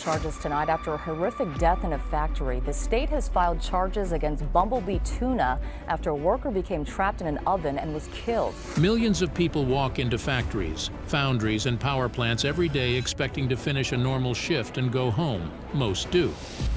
charges tonight after a horrific death in a factory. The state has filed charges against Bumble Bee Tuna after a worker became trapped in an oven and was killed. Millions of people walk into factories, foundries, and power plants every day expecting to finish a normal shift and go home. Most do.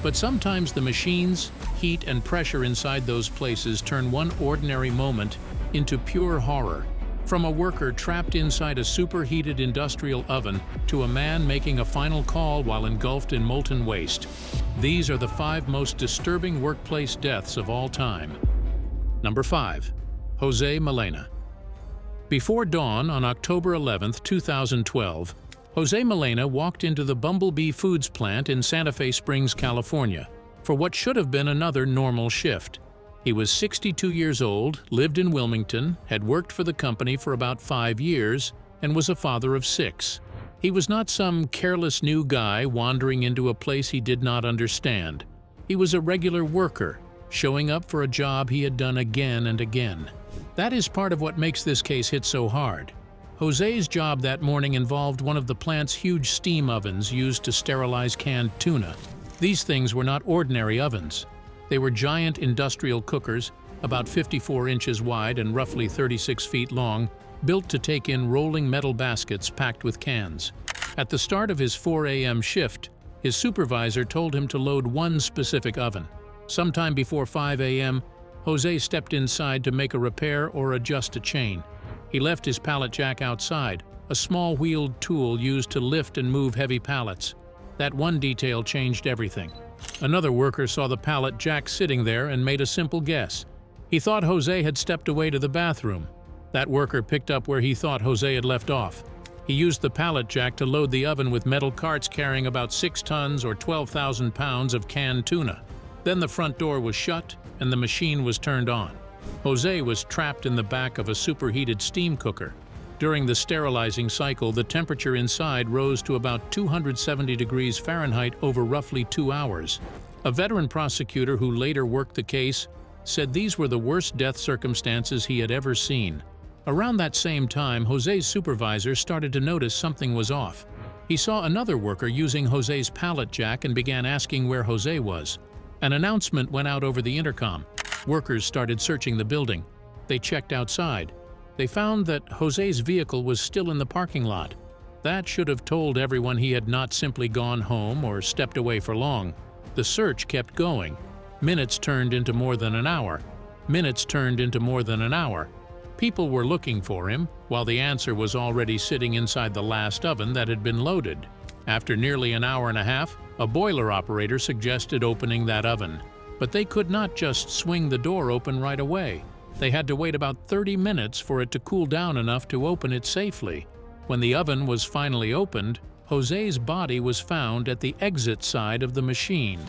But sometimes the machines, heat, and pressure inside those places turn one ordinary moment into pure horror. From a worker trapped inside a superheated industrial oven to a man making a final call while engulfed in molten waste. These are the 5 most disturbing workplace deaths of all time. Number 5. Jose Malena. Before dawn on October 11, 2012, Jose Malena walked into the Bumble Bee Foods plant in Santa Fe Springs, California, for what should have been another normal shift. He was 62 years old, lived in Wilmington, had worked for the company for about 5 years, and was a father of 6. He was not some careless new guy wandering into a place he did not understand. He was a regular worker, showing up for a job he had done again and again. That is part of what makes this case hit so hard. Jose's job that morning involved one of the plant's huge steam ovens used to sterilize canned tuna. These things were not ordinary ovens. They were giant industrial cookers, about 54 inches wide and roughly 36 feet long, built to take in rolling metal baskets packed with cans. At the start of his 4 a.m. shift, his supervisor told him to load one specific oven. Sometime before 5 a.m., Jose stepped inside to make a repair or adjust a chain. He left his pallet jack outside, a small wheeled tool used to lift and move heavy pallets. That one detail changed everything. Another worker saw the pallet jack sitting there and made a simple guess. He thought Jose had stepped away to the bathroom. That worker picked up where he thought Jose had left off. He used the pallet jack to load the oven with metal carts carrying about 6 tons or 12,000 pounds of canned tuna. Then the front door was shut and the machine was turned on. Jose was trapped in the back of a superheated steam cooker. During the sterilizing cycle, the temperature inside rose to about 270 degrees Fahrenheit over roughly 2 hours. A veteran prosecutor who later worked the case said these were the worst death circumstances he had ever seen. Around that same time, Jose's supervisor started to notice something was off. He saw another worker using Jose's pallet jack and began asking where Jose was. An announcement went out over the intercom. Workers started searching the building. They checked outside. They found that Jose's vehicle was still in the parking lot. That should have told everyone he had not simply gone home or stepped away for long. The search kept going. Minutes turned into more than an hour. Minutes turned into more than an hour. People were looking for him, while the answer was already sitting inside the last oven that had been loaded. After nearly an hour and a half, a boiler operator suggested opening that oven. But they could not just swing the door open right away. They had to wait about 30 minutes for it to cool down enough to open it safely. When the oven was finally opened, Jose's body was found at the exit side of the machine.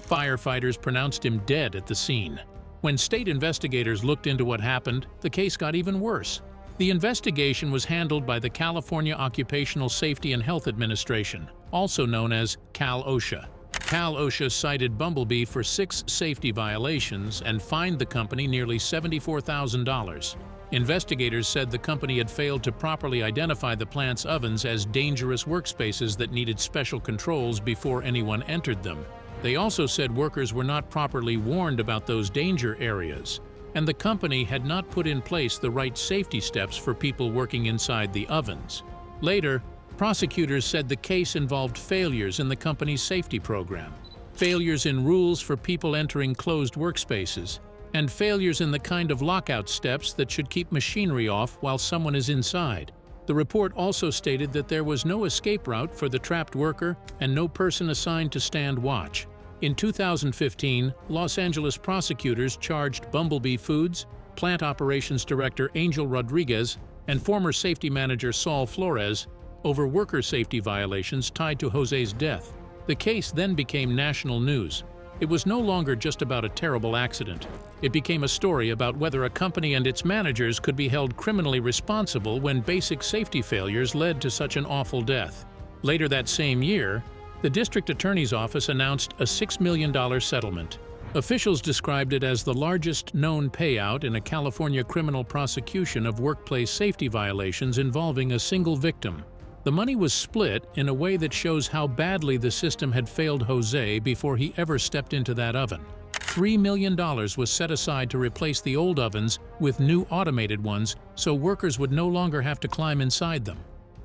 Firefighters pronounced him dead at the scene. When state investigators looked into what happened, the case got even worse. The investigation was handled by the California Occupational Safety and Health Administration, also known as Cal-OSHA. Cal-OSHA cited Bumble Bee for 6 safety violations and fined the company nearly $74,000. Investigators said the company had failed to properly identify the plant's ovens as dangerous workspaces that needed special controls before anyone entered them. They also said workers were not properly warned about those danger areas, and the company had not put in place the right safety steps for people working inside the ovens. Later, prosecutors said the case involved failures in the company's safety program, failures in rules for people entering closed workspaces, and failures in the kind of lockout steps that should keep machinery off while someone is inside. The report also stated that there was no escape route for the trapped worker and no person assigned to stand watch. In 2015, Los Angeles prosecutors charged Bumble Bee Foods, plant operations director Angel Rodriguez, and former safety manager Saul Flores over worker safety violations tied to Jose's death. The case then became national news. It was no longer just about a terrible accident. It became a story about whether a company and its managers could be held criminally responsible when basic safety failures led to such an awful death. Later that same year, the district attorney's office announced a $6 million settlement. Officials described it as the largest known payout in a California criminal prosecution of workplace safety violations involving a single victim. The money was split in a way that shows how badly the system had failed Jose before he ever stepped into that oven. $3 million was set aside to replace the old ovens with new automated ones so workers would no longer have to climb inside them.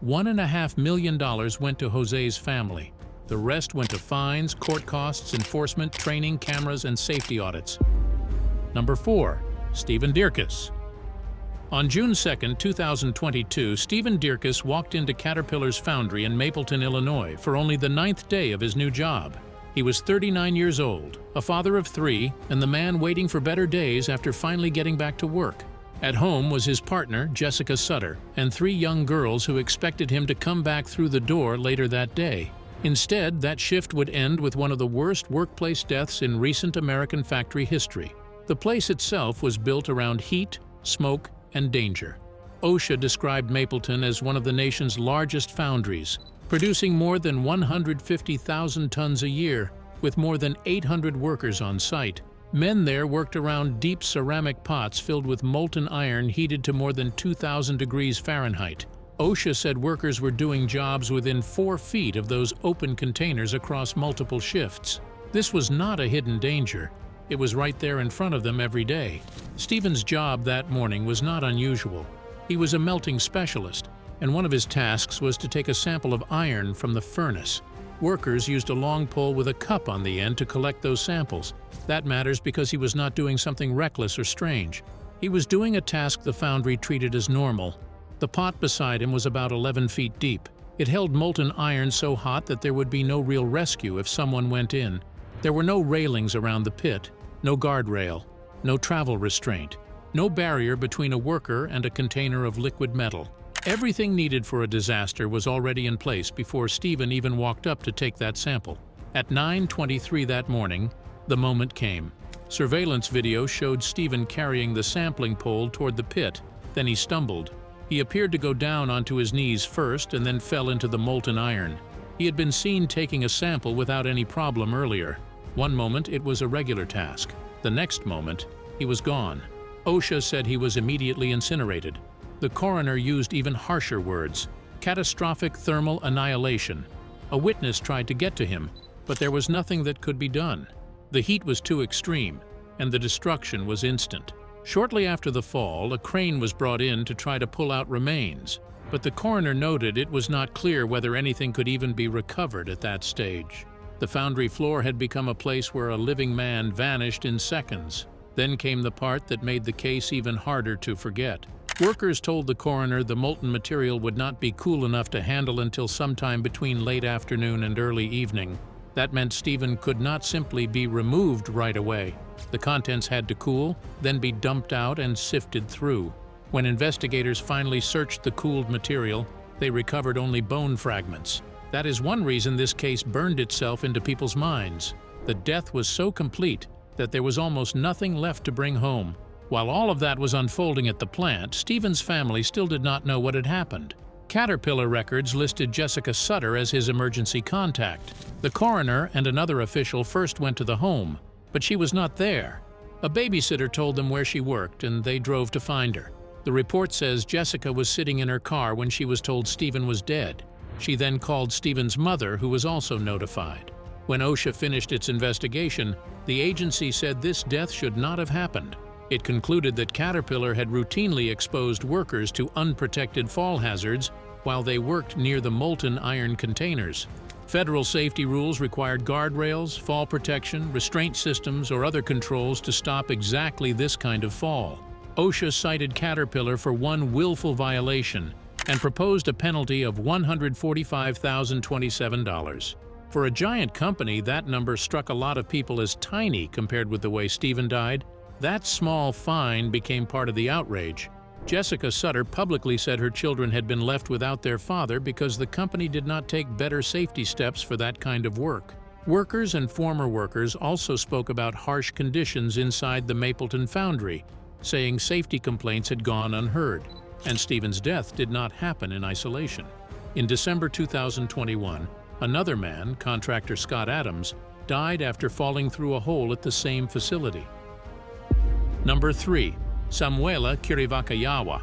$1.5 million went to Jose's family. The rest went to fines, court costs, enforcement, training, cameras, and safety audits. Number 4. Stephen Dierkes. On June 2, 2022, Stephen Dierkes walked into Caterpillar's foundry in Mapleton, Illinois for only the 9th day of his new job. He was 39 years old, a father of 3, and the man waiting for better days after finally getting back to work. At home was his partner, Jessica Sutter, and 3 young girls who expected him to come back through the door later that day. Instead, that shift would end with one of the worst workplace deaths in recent American factory history. The place itself was built around heat, smoke, and danger. OSHA described Mapleton as one of the nation's largest foundries, producing more than 150,000 tons a year, with more than 800 workers on site. Men there worked around deep ceramic pots filled with molten iron heated to more than 2,000 degrees Fahrenheit. OSHA said workers were doing jobs within 4 feet of those open containers across multiple shifts. This was not a hidden danger. It was right there in front of them every day. Stephen's job that morning was not unusual. He was a melting specialist, and one of his tasks was to take a sample of iron from the furnace. Workers used a long pole with a cup on the end to collect those samples. That matters because he was not doing something reckless or strange. He was doing a task the foundry treated as normal. The pot beside him was about 11 feet deep. It held molten iron so hot that there would be no real rescue if someone went in. There were no railings around the pit, no guardrail, no travel restraint, no barrier between a worker and a container of liquid metal. Everything needed for a disaster was already in place before Stephen even walked up to take that sample. At 9:23 that morning, the moment came. Surveillance video showed Stephen carrying the sampling pole toward the pit. Then he stumbled. He appeared to go down onto his knees first and then fell into the molten iron. He had been seen taking a sample without any problem earlier. One moment it was a regular task. The next moment, he was gone. OSHA said he was immediately incinerated. The coroner used even harsher words: catastrophic thermal annihilation. A witness tried to get to him, but there was nothing that could be done. The heat was too extreme, and the destruction was instant. Shortly after the fall, a crane was brought in to try to pull out remains, but the coroner noted it was not clear whether anything could even be recovered at that stage. The foundry floor had become a place where a living man vanished in seconds. Then came the part that made the case even harder to forget. Workers told the coroner the molten material would not be cool enough to handle until sometime between late afternoon and early evening. That meant Stephen could not simply be removed right away. The contents had to cool, then be dumped out and sifted through. When investigators finally searched the cooled material, they recovered only bone fragments. That is one reason this case burned itself into people's minds. The death was so complete that there was almost nothing left to bring home. While all of that was unfolding at the plant, Stephen's family still did not know what had happened. Caterpillar records listed Jessica Sutter as his emergency contact. The coroner and another official first went to the home, but she was not there. A babysitter told them where she worked, and they drove to find her. The report says Jessica was sitting in her car when she was told Stephen was dead. She then called Stephen's mother, who was also notified. When OSHA finished its investigation, the agency said this death should not have happened. It concluded that Caterpillar had routinely exposed workers to unprotected fall hazards while they worked near the molten iron containers. Federal safety rules required guardrails, fall protection, restraint systems, or other controls to stop exactly this kind of fall. OSHA cited Caterpillar for one willful violation and proposed a penalty of $145,027. For a giant company, that number struck a lot of people as tiny compared with the way Stephen died. That small fine became part of the outrage. Jessica Sutter publicly said her children had been left without their father because the company did not take better safety steps for that kind of work. Workers and former workers also spoke about harsh conditions inside the Mapleton foundry, saying safety complaints had gone unheard, and Stephen's death did not happen in isolation. In December 2021, another man, contractor Scott Adams, died after falling through a hole at the same facility. Number 3. Samuela Kirivakayawa.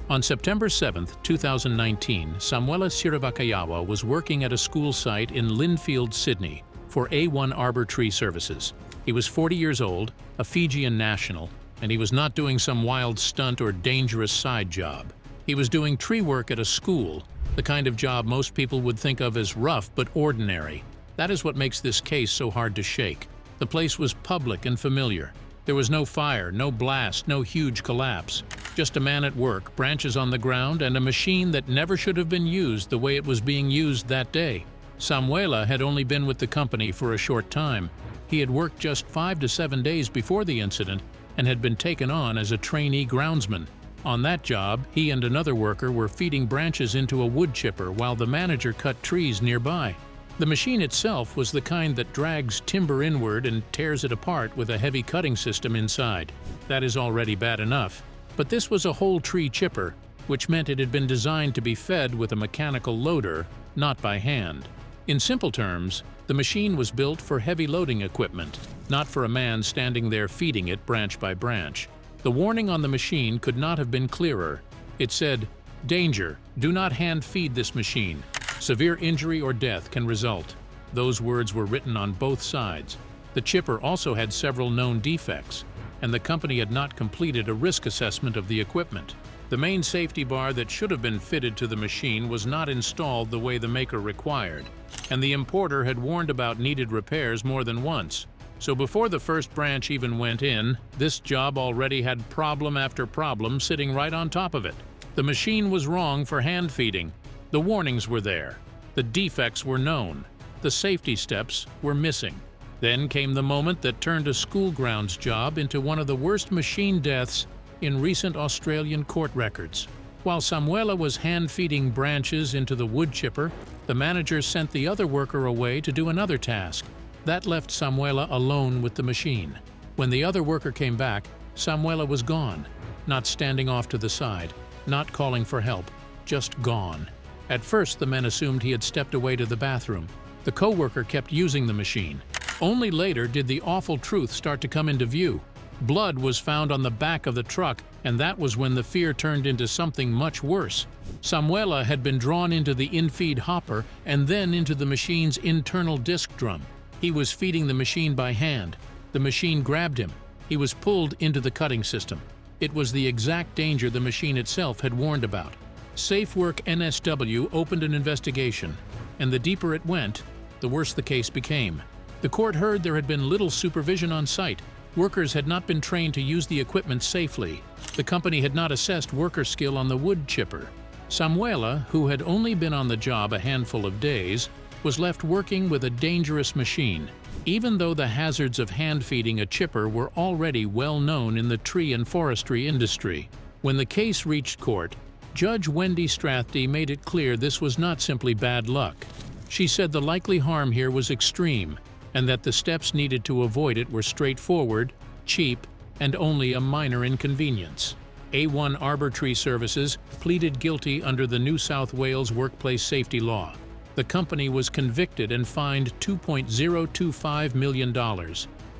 On September 7, 2019, Samuela Sirivakayawa was working at a school site in Linfield, Sydney, for A1 Arbor Tree Services. He was 40 years old, a Fijian national, and he was not doing some wild stunt or dangerous side job. He was doing tree work at a school, the kind of job most people would think of as rough but ordinary. That is what makes this case so hard to shake. The place was public and familiar. There was no fire, no blast, no huge collapse. Just a man at work, branches on the ground, and a machine that never should have been used the way it was being used that day. Samuela had only been with the company for a short time. He had worked just 5 to 7 days before the incident and had been taken on as a trainee groundsman. On that job, he and another worker were feeding branches into a wood chipper while the manager cut trees nearby. The machine itself was the kind that drags timber inward and tears it apart with a heavy cutting system inside. That is already bad enough. But this was a whole tree chipper, which meant it had been designed to be fed with a mechanical loader, not by hand. In simple terms, the machine was built for heavy loading equipment, not for a man standing there feeding it branch by branch. The warning on the machine could not have been clearer. It said, "Danger, do not hand feed this machine. Severe injury or death can result." Those words were written on both sides. The chipper also had several known defects, and the company had not completed a risk assessment of the equipment. The main safety bar that should have been fitted to the machine was not installed the way the maker required, and the importer had warned about needed repairs more than once. So before the first branch even went in, this job already had problem after problem sitting right on top of it. The machine was wrong for hand feeding. The warnings were there. The defects were known. The safety steps were missing. Then came the moment that turned a school grounds job into one of the worst machine deaths in recent Australian court records. While Samuela was hand-feeding branches into the wood chipper, the manager sent the other worker away to do another task. That left Samuela alone with the machine. When the other worker came back, Samuela was gone, not standing off to the side, not calling for help, just gone. At first, the men assumed he had stepped away to the bathroom. The co-worker kept using the machine. Only later did the awful truth start to come into view. Blood was found on the back of the truck, and that was when the fear turned into something much worse. Samuela had been drawn into the in-feed hopper and then into the machine's internal disc drum. He was feeding the machine by hand. The machine grabbed him. He was pulled into the cutting system. It was the exact danger the machine itself had warned about. SafeWork NSW opened an investigation, and the deeper it went, the worse the case became. The court heard there had been little supervision on site. Workers had not been trained to use the equipment safely. The company had not assessed worker skill on the wood chipper. Samuela, who had only been on the job a handful of days, was left working with a dangerous machine, even though the hazards of hand-feeding a chipper were already well known in the tree and forestry industry. When the case reached court, Judge Wendy Strathdy made it clear this was not simply bad luck. She said the likely harm here was extreme, and that the steps needed to avoid it were straightforward, cheap, and only a minor inconvenience. A1 Arbor Tree Services pleaded guilty under the New South Wales workplace safety law. The company was convicted and fined $2.025 million,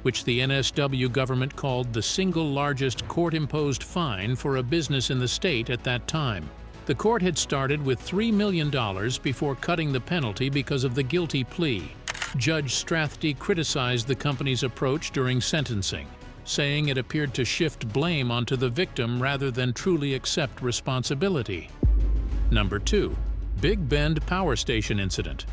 which the NSW government called the single largest court-imposed fine for a business in the state at that time. The court had started with $3 million before cutting the penalty because of the guilty plea. Judge Strathdy criticized the company's approach during sentencing, saying it appeared to shift blame onto the victim rather than truly accept responsibility. Number 2. Big Bend Power Station Incident.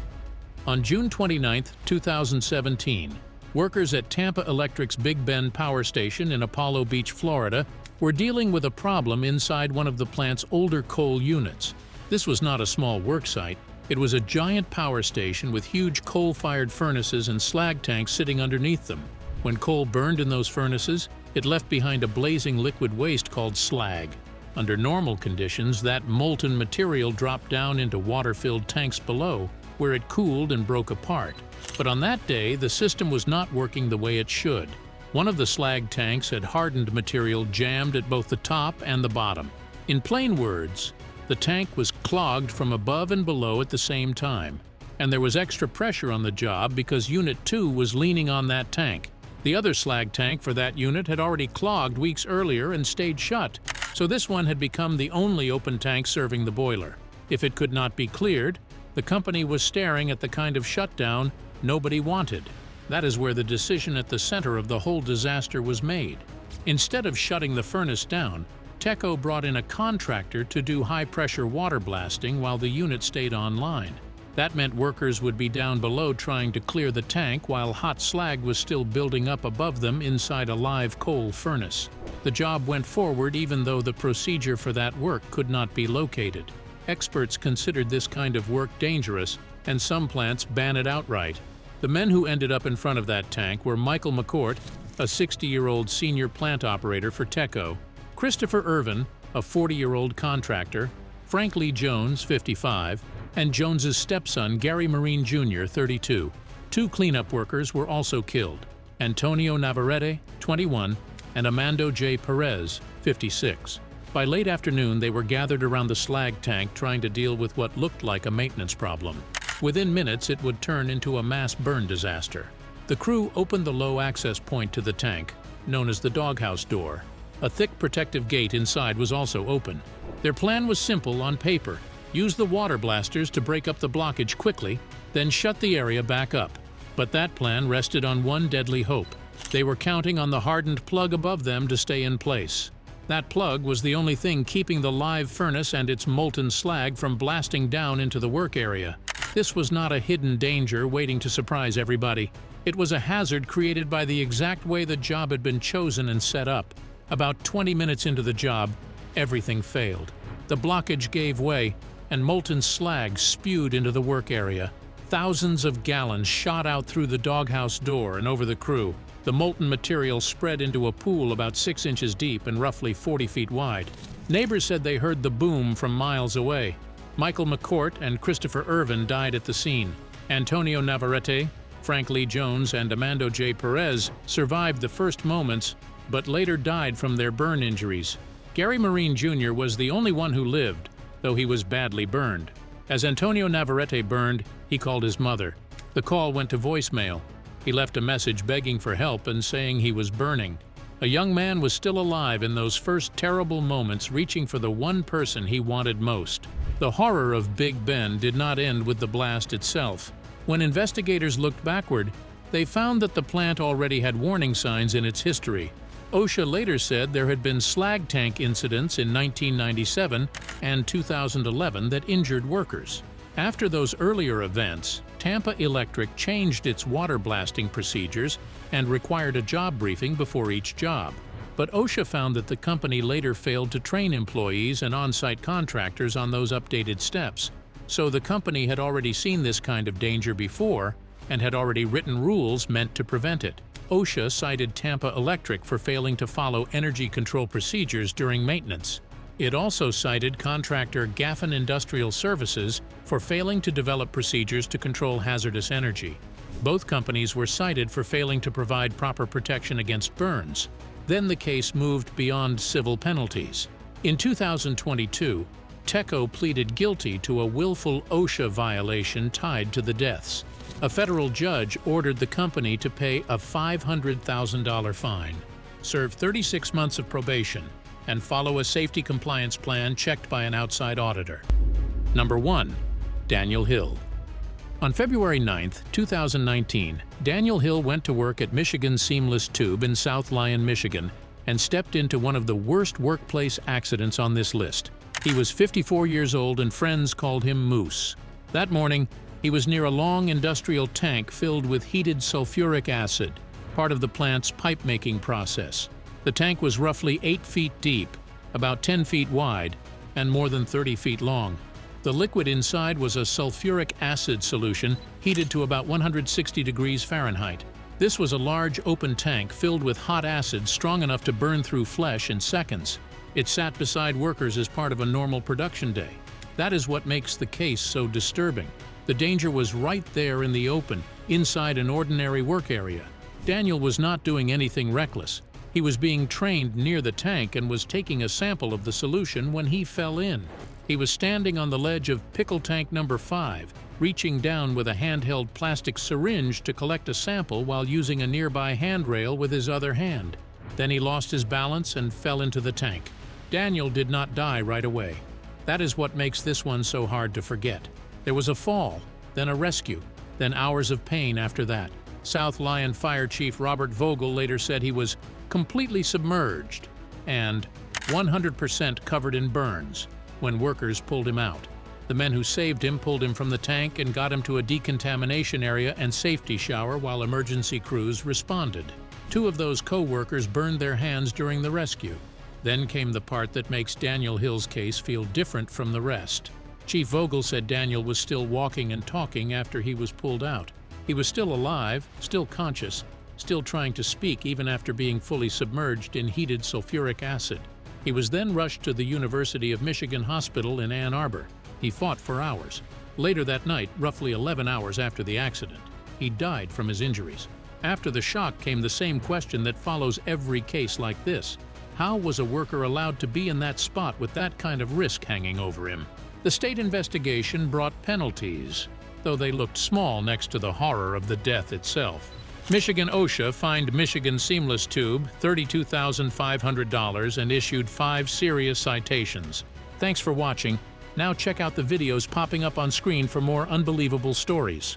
On June 29, 2017, workers at Tampa Electric's Big Bend Power Station in Apollo Beach, Florida, were dealing with a problem inside one of the plant's older coal units. This was not a small work site. It was a giant power station with huge coal-fired furnaces and slag tanks sitting underneath them. When coal burned in those furnaces, it left behind a blazing liquid waste called slag. Under normal conditions, that molten material dropped down into water-filled tanks below, where it cooled and broke apart. But on that day, the system was not working the way it should. One of the slag tanks had hardened material jammed at both the top and the bottom. In plain words, the tank was clogged from above and below at the same time, and there was extra pressure on the job because Unit 2 was leaning on that tank. The other slag tank for that unit had already clogged weeks earlier and stayed shut. So this one had become the only open tank serving the boiler. If it could not be cleared, the company was staring at the kind of shutdown nobody wanted. That is where the decision at the center of the whole disaster was made. Instead of shutting the furnace down, TECO brought in a contractor to do high-pressure water blasting while the unit stayed online. That meant workers would be down below trying to clear the tank while hot slag was still building up above them inside a live coal furnace. The job went forward even though the procedure for that work could not be located. Experts considered this kind of work dangerous, and some plants ban it outright. The men who ended up in front of that tank were Michael McCourt, a 60-year-old senior plant operator for TECO, Christopher Irvin, a 40-year-old contractor, Frank Lee Jones, 55, and Jones's stepson Gary Marine Jr., 32. 2 cleanup workers were also killed, Antonio Navarrete, 21, and Armando J. Perez, 56. By late afternoon, they were gathered around the slag tank trying to deal with what looked like a maintenance problem. Within minutes, it would turn into a mass burn disaster. The crew opened the low access point to the tank, known as the doghouse door. A thick protective gate inside was also open. Their plan was simple on paper: use the water blasters to break up the blockage quickly, then shut the area back up. But that plan rested on one deadly hope. They were counting on the hardened plug above them to stay in place. That plug was the only thing keeping the live furnace and its molten slag from blasting down into the work area. This was not a hidden danger waiting to surprise everybody. It was a hazard created by the exact way the job had been chosen and set up. About 20 minutes into the job, everything failed. The blockage gave way, and molten slag spewed into the work area. Thousands of gallons shot out through the doghouse door and over the crew. The molten material spread into a pool about 6 inches deep and roughly 40 feet wide. Neighbors said they heard the boom from miles away. Michael McCourt and Christopher Irvin died at the scene. Antonio Navarrete, Frank Lee Jones, and Armando J. Perez survived the first moments, but later died from their burn injuries. Gary Marine Jr. was the only one who lived, though he was badly burned. As Antonio Navarrete burned, he called his mother. The call went to voicemail. He left a message begging for help and saying he was burning. A young man was still alive in those first terrible moments, reaching for the one person he wanted most. The horror of Big Ben did not end with the blast itself. When investigators looked backward, they found that the plant already had warning signs in its history. OSHA later said there had been slag tank incidents in 1997 and 2011 that injured workers. After those earlier events, Tampa Electric changed its water blasting procedures and required a job briefing before each job. But OSHA found that the company later failed to train employees and on-site contractors on those updated steps. So the company had already seen this kind of danger before and had already written rules meant to prevent it. OSHA cited Tampa Electric for failing to follow energy control procedures during maintenance. It also cited contractor Gaffin Industrial Services for failing to develop procedures to control hazardous energy. Both companies were cited for failing to provide proper protection against burns. Then the case moved beyond civil penalties. In 2022, TECO pleaded guilty to a willful OSHA violation tied to the deaths. A federal judge ordered the company to pay a $500,000 fine, serve 36 months of probation, and follow a safety compliance plan checked by an outside auditor. Number 1. Daniel Hill. On February 9, 2019, Daniel Hill went to work at Michigan Seamless Tube in South Lyon, Michigan, and stepped into one of the worst workplace accidents on this list. He was 54 years old and friends called him Moose. That morning, he was near a long industrial tank filled with heated sulfuric acid, part of the plant's pipe-making process. The tank was roughly 8 feet deep, about 10 feet wide, and more than 30 feet long. The liquid inside was a sulfuric acid solution heated to about 160 degrees Fahrenheit. This was a large open tank filled with hot acid strong enough to burn through flesh in seconds. It sat beside workers as part of a normal production day. That is what makes the case so disturbing. The danger was right there in the open, inside an ordinary work area. Daniel was not doing anything reckless. He was being trained near the tank and was taking a sample of the solution when he fell in. He was standing on the ledge of pickle tank number 5, reaching down with a handheld plastic syringe to collect a sample while using a nearby handrail with his other hand. Then he lost his balance and fell into the tank. Daniel did not die right away. That is what makes this one so hard to forget. There was a fall, then a rescue, then hours of pain after that. South Lyon Fire Chief Robert Vogel later said he was completely submerged and 100% covered in burns when workers pulled him out. The men who saved him pulled him from the tank and got him to a decontamination area and safety shower while emergency crews responded. 2 of those co-workers burned their hands during the rescue. Then came the part that makes Daniel Hill's case feel different from the rest. Chief Vogel said Daniel was still walking and talking after he was pulled out. He was still alive, still conscious, still trying to speak even after being fully submerged in heated sulfuric acid. He was then rushed to the University of Michigan Hospital in Ann Arbor. He fought for hours. Later that night, roughly 11 hours after the accident, he died from his injuries. After the shock came the same question that follows every case like this. How was a worker allowed to be in that spot with that kind of risk hanging over him? The state investigation brought penalties, though they looked small next to the horror of the death itself. Michigan OSHA fined Michigan Seamless Tube $32,500 and issued 5 serious citations. Thanks for watching. Now check out the videos popping up on screen for more unbelievable stories.